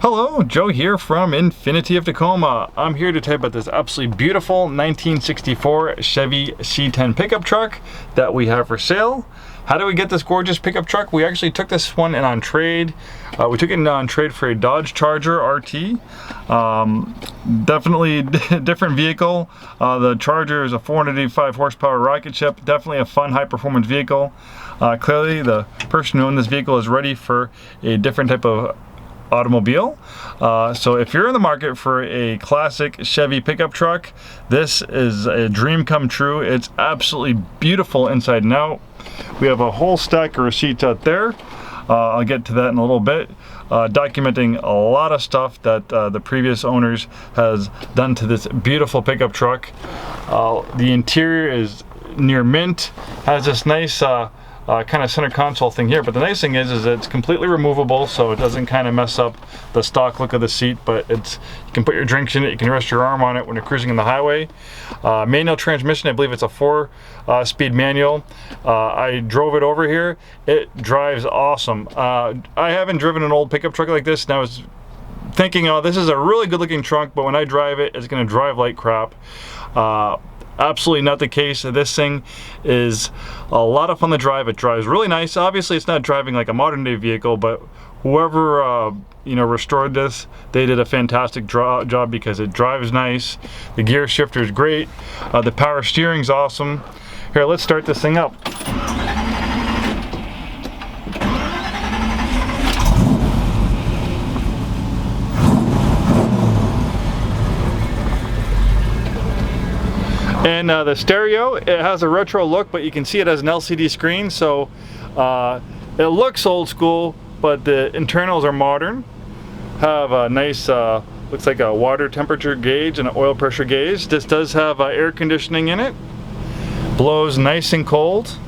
Hello, Joe here from Infinity of Tacoma. I'm here to tell you about this absolutely beautiful 1964 Chevy C10 pickup truck that we have for sale. How did we get this gorgeous pickup truck? We actually took this one in on trade. We took it in on trade for a Dodge Charger RT. Definitely different vehicle. The Charger is a 485 horsepower rocket ship. Definitely a fun, high-performance vehicle. Clearly, the person who owned this vehicle is ready for a different type of automobile. So if you're in the market for a classic Chevy pickup truck, this is a dream come true. It's absolutely beautiful inside and out. We have a whole stack of receipts out there. I'll get to that in a little bit, documenting a lot of stuff that the previous owners has done to this beautiful pickup truck. The interior is near mint, has this nice kind of center console thing here, but the nice thing is it's completely removable, so it doesn't kind of mess up the stock look of the seat. But you can put your drinks in it, you can rest your arm on it when you're cruising in the highway. Manual transmission, I believe it's a 4-speed manual. I drove it over here. It drives awesome. I haven't driven an old pickup truck like this, and I was thinking, oh, this is a really good looking trunk, but when I drive it, it's going to drive like crap. Absolutely not the case. This thing is a lot of fun to drive. It drives really nice. Obviously, it's not driving like a modern day vehicle, but whoever restored this, they did a fantastic job because it drives nice. The gear shifter is great. The power steering's awesome. Here, let's start this thing up. And the stereo, it has a retro look, but you can see it has an LCD screen, so it looks old school, but the internals are modern. Have a nice, looks like a water temperature gauge and an oil pressure gauge. This does have air conditioning in it. Blows nice and cold.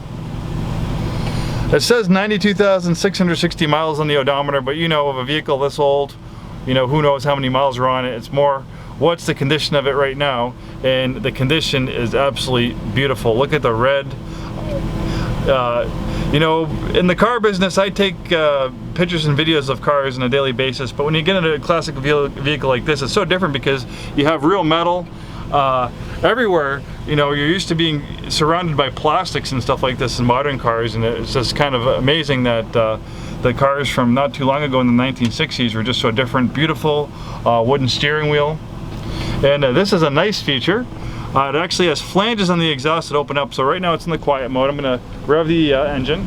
It says 92,660 miles on the odometer, but of a vehicle this old, who knows how many miles are on it. It's more, what's the condition of it right now? And the condition is absolutely beautiful. Look at the red. In the car business, I take pictures and videos of cars on a daily basis, but when you get into a classic vehicle like this, it's so different because you have real metal everywhere. You're used to being surrounded by plastics and stuff like this in modern cars, and it's just kind of amazing that the cars from not too long ago in the 1960s were just so different. Beautiful wooden steering wheel. And this is a nice feature. It actually has flanges on the exhaust that open up, so right now it's in the quiet mode. I'm going to rev the engine.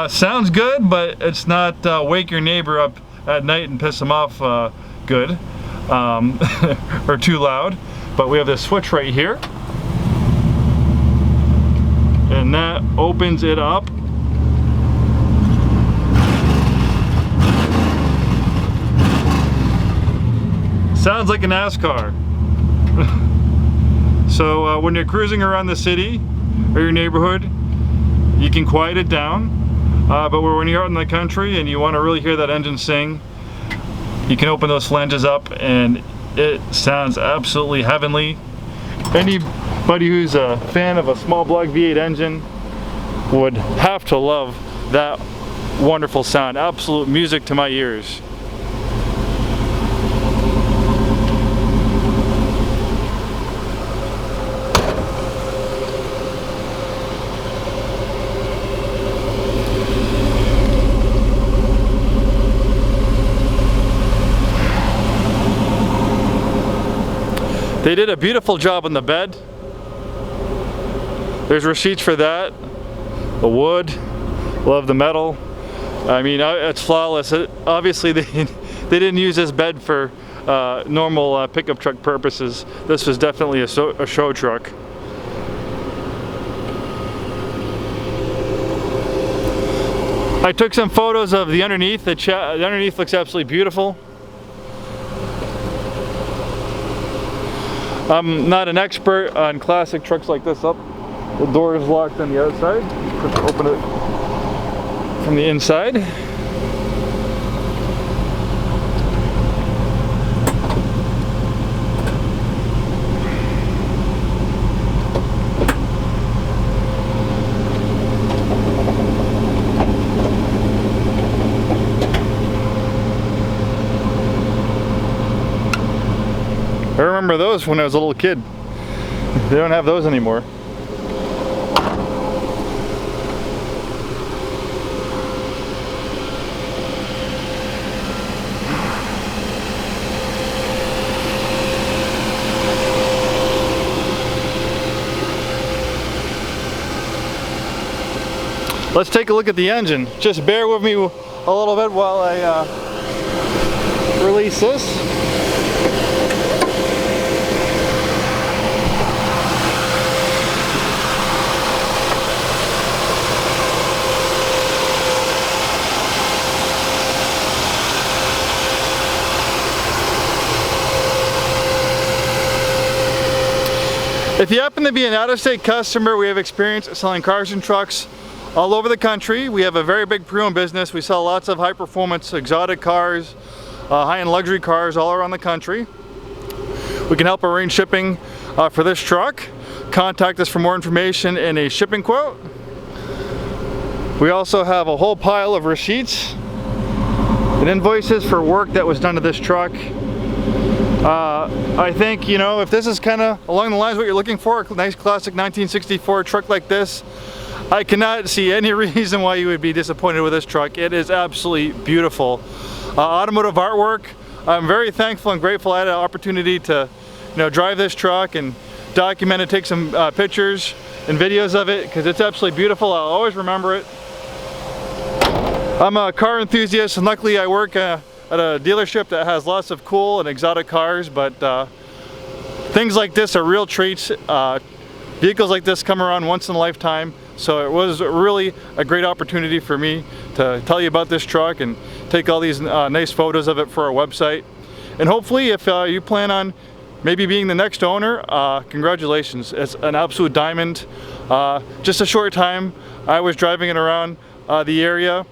Sounds good, but it's not wake your neighbor up at night and piss him off good, or too loud. But we have this switch right here, and that opens it up. Sounds like a NASCAR. So when you're cruising around the city or your neighborhood, you can quiet it down. But when you're out in the country and you want to really hear that engine sing, you can open those flanges up and it sounds absolutely heavenly. Anybody who's a fan of a small block V8 engine would have to love that wonderful sound. Absolute music to my ears. They did a beautiful job on the bed. There's receipts for that. The wood, love the metal. I mean, it's flawless. Obviously, they didn't use this bed for normal pickup truck purposes. This was definitely a show truck. I took some photos of the underneath. The underneath looks absolutely beautiful. I'm not an expert on classic trucks like this. The door is locked on the outside. Open it from the inside. remember those when I was a little kid. They don't have those anymore. Let's take a look at the engine. Just bear with me a little bit while I release this. If you happen to be an out-of-state customer, we have experience selling cars and trucks all over the country. We have a very big pre-owned business. We sell lots of high-performance exotic cars, high-end luxury cars all around the country. We can help arrange shipping for this truck. Contact us for more information and a shipping quote. We also have a whole pile of receipts and invoices for work that was done to this truck. I think, you know, if this is kind of along the lines of what you're looking for, a nice classic 1964 truck like this, I cannot see any reason why you would be disappointed with this truck. It is absolutely beautiful. Automotive artwork. I'm very thankful and grateful I had an opportunity to, you know, drive this truck and document it, take some pictures and videos of it, because it's absolutely beautiful. I'll always remember it. I'm a car enthusiast, and luckily I work at a dealership that has lots of cool and exotic cars, but things like this are real treats. Vehicles like this come around once in a lifetime, so it was really a great opportunity for me to tell you about this truck and take all these nice photos of it for our website. And hopefully, if you plan on maybe being the next owner, congratulations. It's an absolute diamond. Just a short time I was driving it around the area.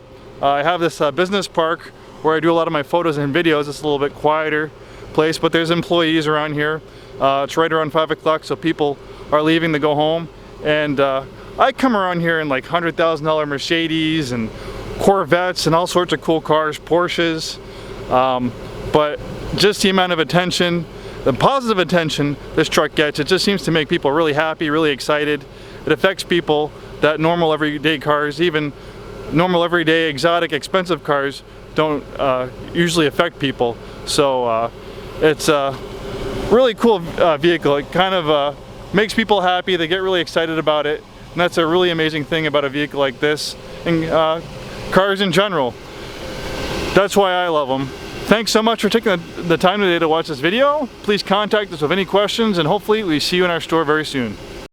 I have this business park where I do a lot of my photos and videos. It's a little bit quieter place, but there's employees around here. It's right around 5 o'clock, so people are leaving to go home. And I come around here in like $100,000 Mercedes and Corvettes and all sorts of cool cars, Porsches. But just the amount of attention, the positive attention this truck gets, it just seems to make people really happy, really excited. It affects people that normal everyday cars, even normal everyday exotic expensive cars, don't usually affect people. So it's a really cool vehicle. It kind of makes people happy. They get really excited about it, and that's a really amazing thing about a vehicle like this, and cars in general. That's why I love them. Thanks so much for taking the time today to watch this video. Please contact us with any questions, and hopefully we see you in our store very soon.